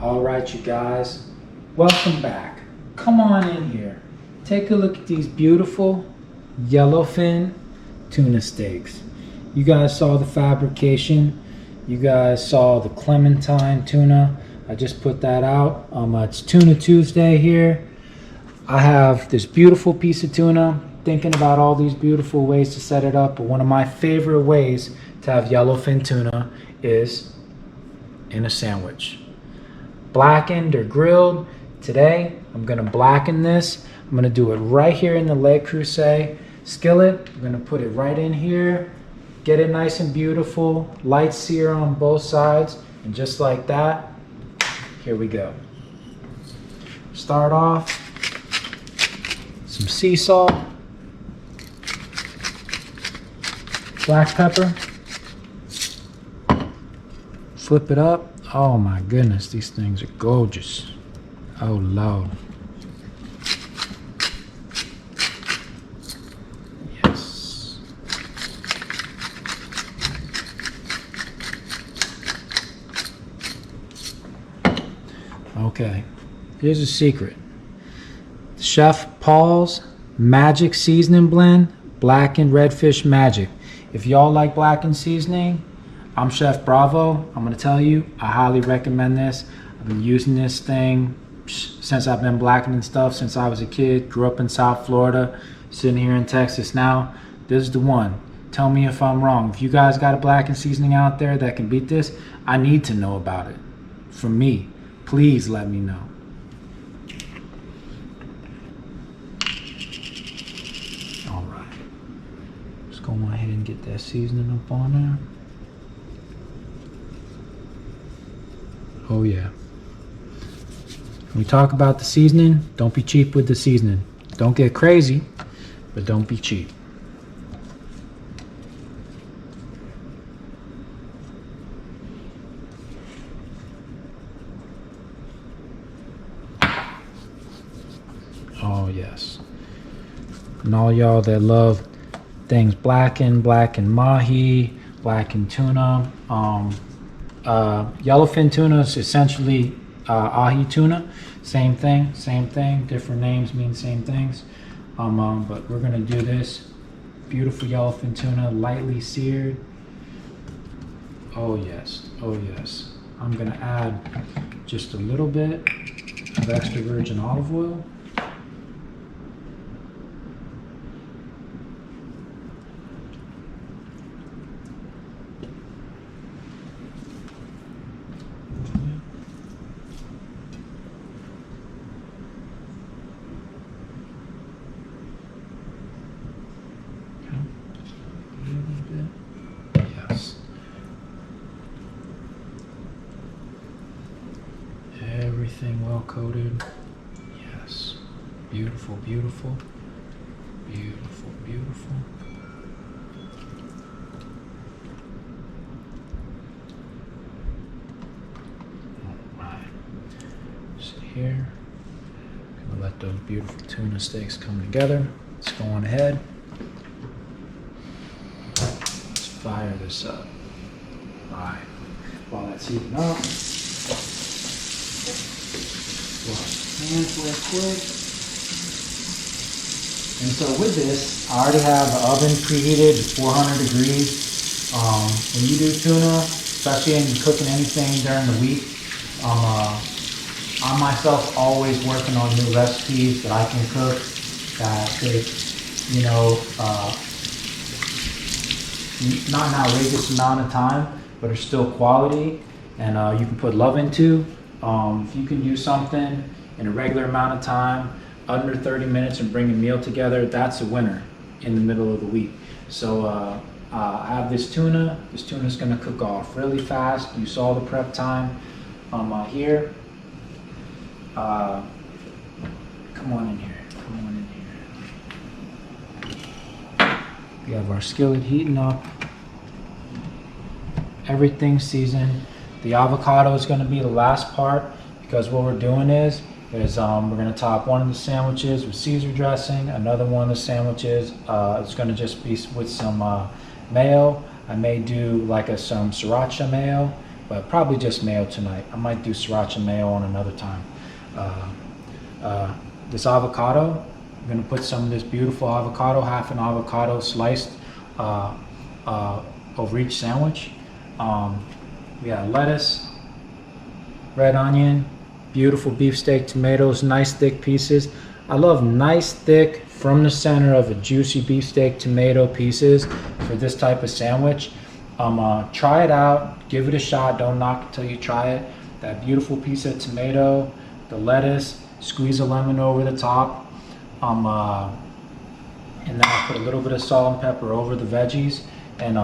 All right, you guys, welcome back. Come on in here. Take a look at these beautiful yellowfin tuna steaks. You guys saw the fabrication. You guys saw the Clementine tuna. I just put that out. It's Tuna Tuesday here. I have this beautiful piece of tuna. Thinking about all these beautiful ways to set it up, but one of my favorite ways to have yellowfin tuna is in a sandwich. Blackened or grilled. Today, I'm gonna blacken this. I'm gonna do it right here in the Le Creuset skillet. I'm gonna put it right in here, get it nice and beautiful, light sear on both sides, and just like that, here we go. Start off, some sea salt, black pepper, flip it up. Oh my goodness, these things are gorgeous. Oh Lord. Yes. Okay, here's a secret. Chef Paul's Magic Seasoning Blend, Blackened Redfish Magic. If y'all like blackened seasoning, I'm Chef Bravo. I'm gonna tell you, I highly recommend this. I've been using this thing since I've been blackening stuff since I was a kid. Grew up in South Florida, sitting here in Texas now. This is the one. Tell me if I'm wrong. If you guys got a blackened seasoning out there that can beat this, I need to know about it. From me, please let me know. All right, let's go ahead and get that seasoning up on there. Oh yeah. When we talk about the seasoning, don't be cheap with the seasoning. Don't get crazy, but don't be cheap. Oh yes. And all y'all that love things blackened mahi, blackened tuna, yellowfin tuna is essentially ahi tuna. Same thing, different names mean same things. But we're gonna do this beautiful yellowfin tuna, lightly seared. Oh yes. I'm gonna add just a little bit of extra virgin olive oil. Yes. Everything well coated. Yes. Beautiful. Alright. Sit here. Gonna let those beautiful tuna steaks come together. Let's go on ahead. Fire this up. Alright, while that's heating up, wash hands real quick. And so with this, I already have the oven preheated to 400 degrees. When you do tuna, especially when you're cooking anything during the week, I myself always working on new recipes that I can cook that take, not an outrageous amount of time, but are still quality, and you can put love into. If you can do something in a regular amount of time, under 30 minutes, and bring a meal together, that's a winner in the middle of the week. So I have this tuna. This tuna is going to cook off really fast. You saw the prep time here. Come on in here. We have our skillet heating up. Everything's seasoned. The avocado is going to be the last part, because what we're doing is we're going to top one of the sandwiches with Caesar dressing. Another one of the sandwiches is going to just be with some mayo. I may do like some sriracha mayo, but probably just mayo tonight. I might do sriracha mayo on another time. This avocado, I'm gonna put some of this beautiful avocado, half an avocado sliced over each sandwich. We got lettuce, red onion, beautiful beefsteak tomatoes, nice thick pieces. I love nice thick from the center of a juicy beefsteak tomato pieces for this type of sandwich. Try it out, give it a shot, don't knock it till you try it. That beautiful piece of tomato, the lettuce, squeeze a lemon over the top. And then I put a little bit of salt and pepper over the veggies. And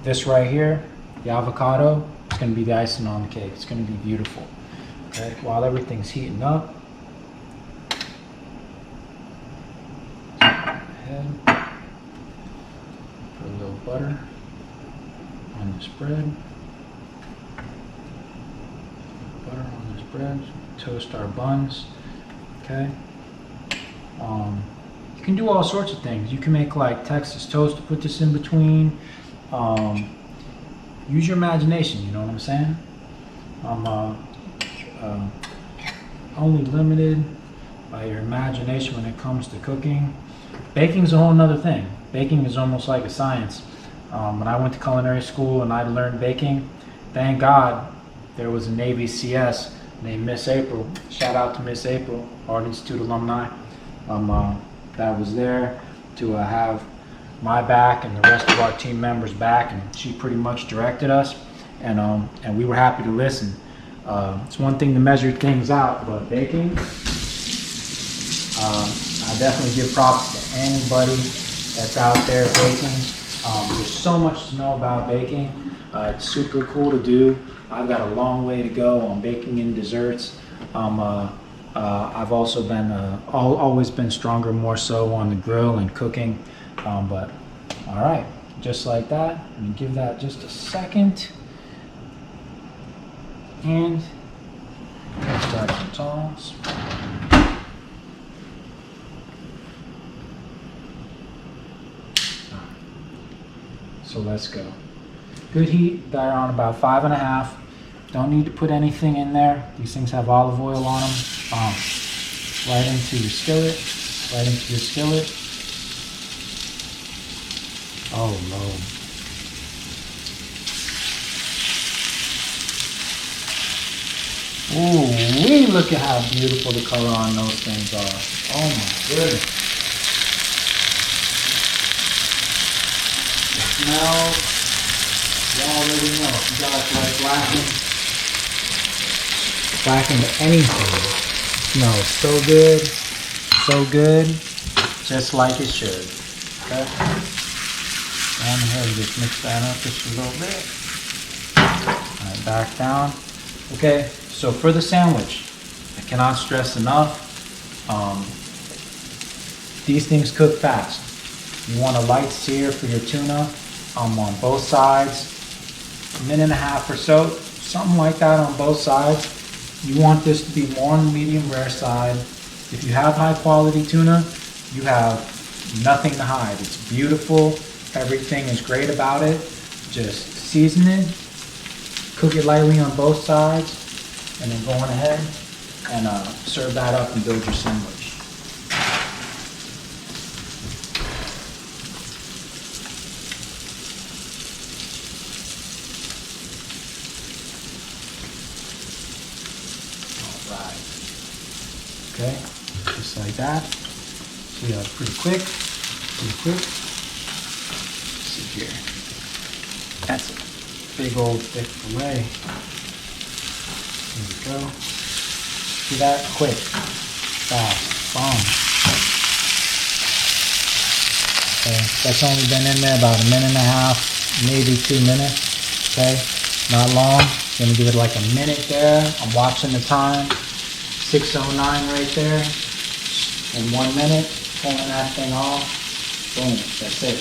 this right here, the avocado, it's gonna be the icing on the cake. It's gonna be beautiful. Okay, while everything's heating up, put a little butter on this bread. Butter on this bread. Toast our buns. Okay. You can do all sorts of things. You can make like Texas toast to put this in between. Use your imagination. You know what I'm saying? Only limited by your imagination when it comes to cooking. Baking's a whole nother thing. Baking is almost like a science. When I went to culinary school and I learned baking, thank God there was a Navy CS named Miss April. Shout out to Miss April, Art Institute alumni. That was there to have my back and the rest of our team members' back, and she pretty much directed us, and we were happy to listen. It's one thing to measure things out, but baking, I definitely give props to anybody that's out there baking. There's so much to know about baking. It's super cool to do. I've got a long way to go on baking and desserts. I've also been always been stronger, more so on the grill and cooking. But all right, just like that. Let me give that just a second. And start some tongs. So let's go. Good heat, they're on about 5.5. Don't need to put anything in there. These things have olive oil on them. Right into your skillet, right into your skillet. Oh Lord. Ooh, look at how beautiful the color on those things are. Oh my goodness. The smell, you already know. If you guys like blackened anything, smells so good, just like it should. Okay? Go on ahead and just mix that up just a little bit. Alright, back down. Okay, so for the sandwich, I cannot stress enough, these things cook fast. You want a light sear for your tuna on both sides, 1.5 minutes or so, something like that on both sides. You want this to be more on the medium rare side. If you have high quality tuna, you have nothing to hide. It's beautiful. Everything is great about it. Just season it, cook it lightly on both sides, and then go on ahead and serve that up and build your sandwich. Okay, just like that. See how it's pretty quick. Let's see here. That's a big old thick fillet. There we go. See that? Quick, fast, boom. Okay, that's only been in there about 1.5 minutes, maybe 2 minutes. Okay, not long. Gonna give it like a minute there. I'm watching the time. 6:09 right there. In 1 minute, pulling that thing off. Boom, that's it.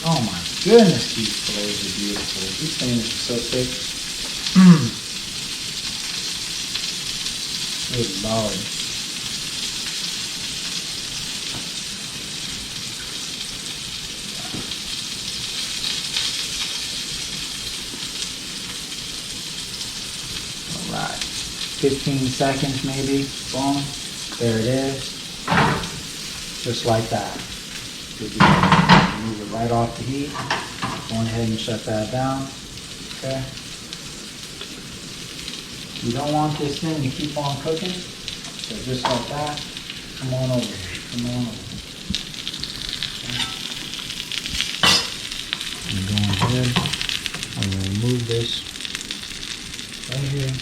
Oh my goodness, these fillets are beautiful. These things are so thick. Good Lord. Alright. 15 seconds maybe. Boom. There it is. Just like that. Move it right off the heat. Go ahead and shut that down. Okay. You don't want this thing to keep on cooking. So just like that. Come on over here. Come on over. Okay. I'm going ahead. I'm going to remove this right here.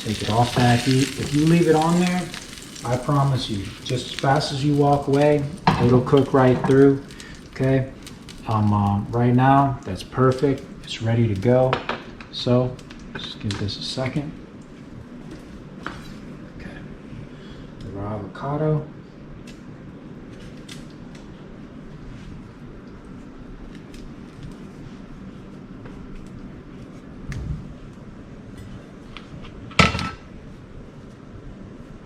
Take it off that heat. If you leave it on there, I promise you, just as fast as you walk away, it'll cook right through. Okay. Right now, that's perfect. It's ready to go. So, just give this a second. Okay. The raw avocado.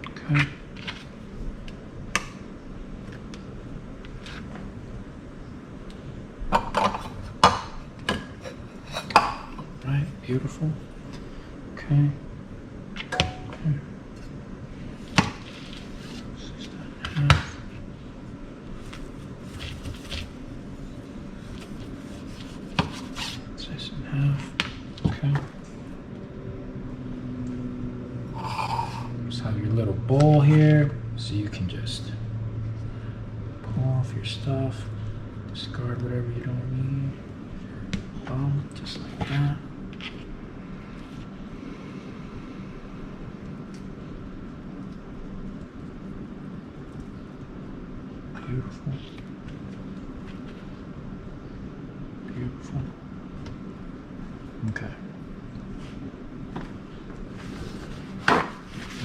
Okay. Beautiful. Okay. Slice in half. Okay. Just have your little bowl here, so you can just pull off your stuff, discard whatever you don't need. Boom, just like that. Beautiful. Beautiful. Okay.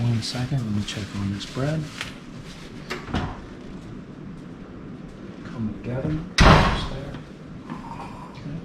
1 second, let me check on this bread. Come together. Just there. Okay.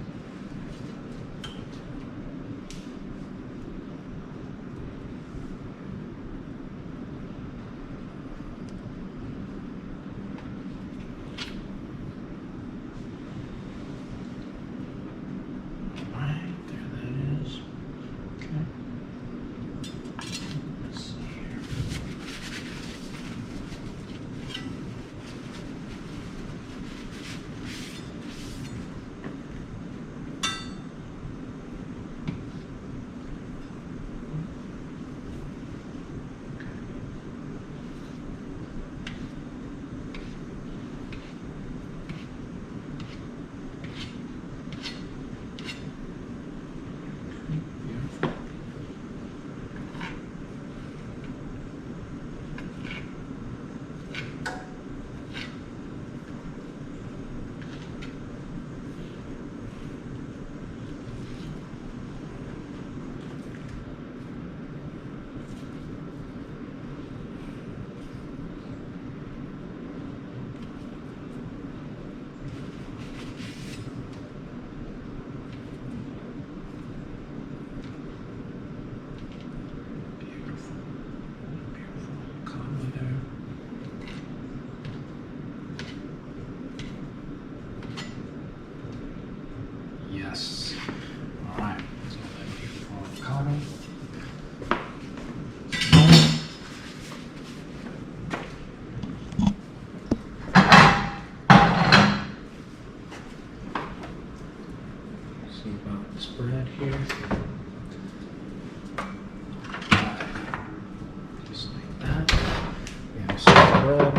Yes. All right. So that beautiful avocado. See about this bread here. Just like that. We have some bread.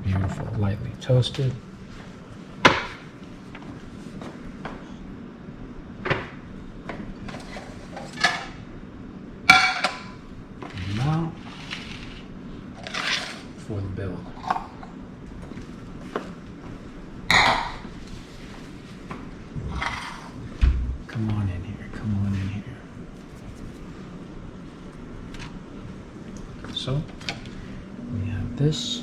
Beautiful, lightly toasted. Now for the build. Come on in here, come on in here. So we have this.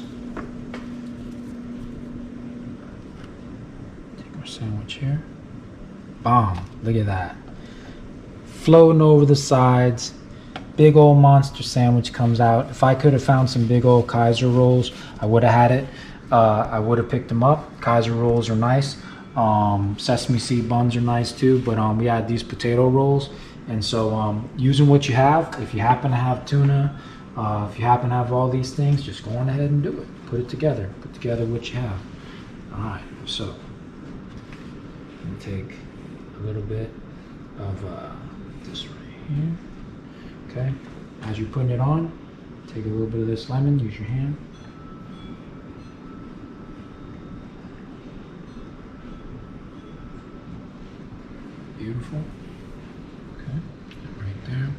Take our sandwich here. Bomb. Look at that. Floating over the sides. Big old monster sandwich comes out. If I could have found some big old Kaiser rolls, I would have had it. I would have picked them up. Kaiser rolls are nice. Sesame seed buns are nice too, but we had these potato rolls. And so using what you have, if you happen to have tuna, if you happen to have all these things, just go on ahead and do it. Put it together. Put together what you have. All right, so I'm take a little bit of this right here. Okay, as you're putting it on, take a little bit of this lemon, use your hand. Beautiful. Okay, right there.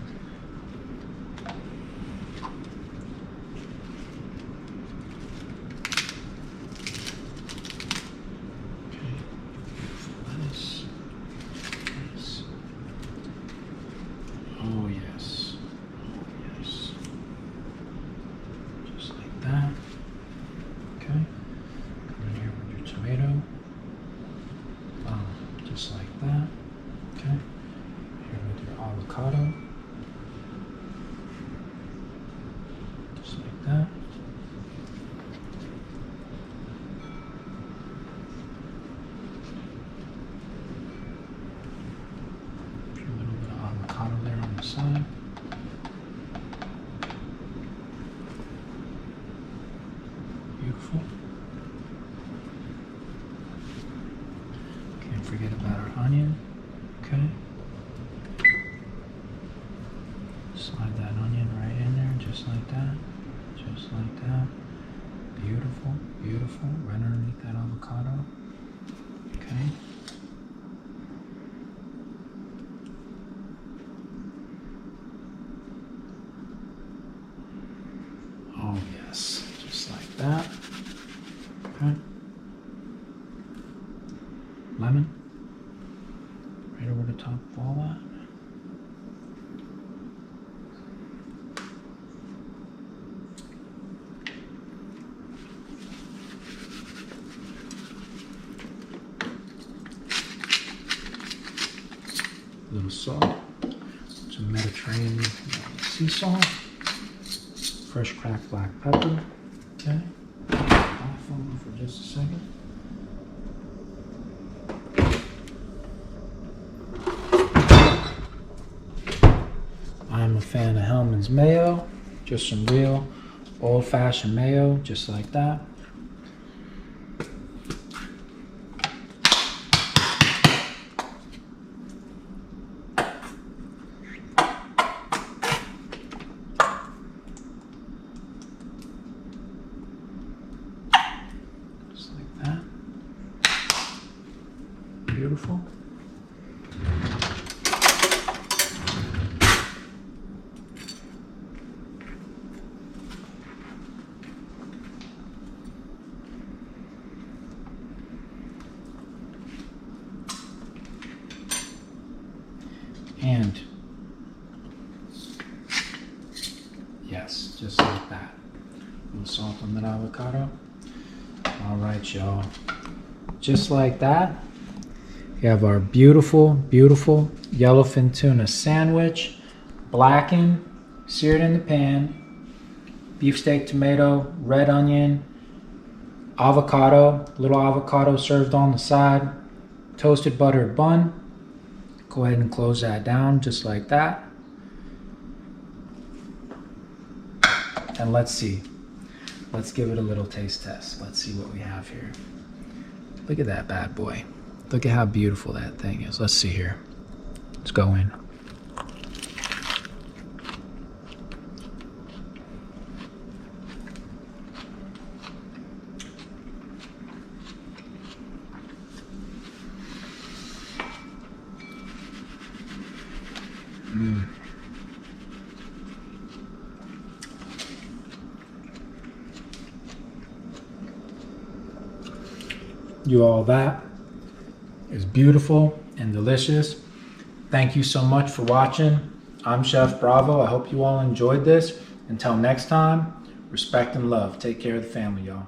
Okay, beautiful lettuce. Nice. Oh yes. Oh yes. Just like that. Okay. Come in here with your tomato. Just like that. Okay, here with your avocado, just like that. A little bit of avocado there on the side. Beautiful. Can't forget about our onion. Okay. Slide that onion right in there, just like that. Just like that. Beautiful, beautiful. Right underneath that avocado. Okay. Oh yes, just like that. Okay. Lemon. Right over the top of all that. A little salt, some Mediterranean sea salt, fresh cracked black pepper. Okay, off over for just a second. I'm a fan of Hellman's mayo, just some real old-fashioned mayo, just like that. Just like that. Beautiful. And yes, just like that. A little salt on that avocado. All right, y'all. Just like that, we have our beautiful, beautiful yellowfin tuna sandwich, blackened, seared in the pan, beefsteak, tomato, red onion, avocado, little avocado served on the side, toasted buttered bun. Go ahead and close that down just like that. And let's see. Let's give it a little taste test. Let's see what we have here. Look at that bad boy. Look at how beautiful that thing is. Let's see here. Let's go in. You all, that is beautiful and delicious. Thank you so much for watching. I'm Chef Bravo. I hope you all enjoyed this. Until next time, respect and love. Take care of the family, y'all.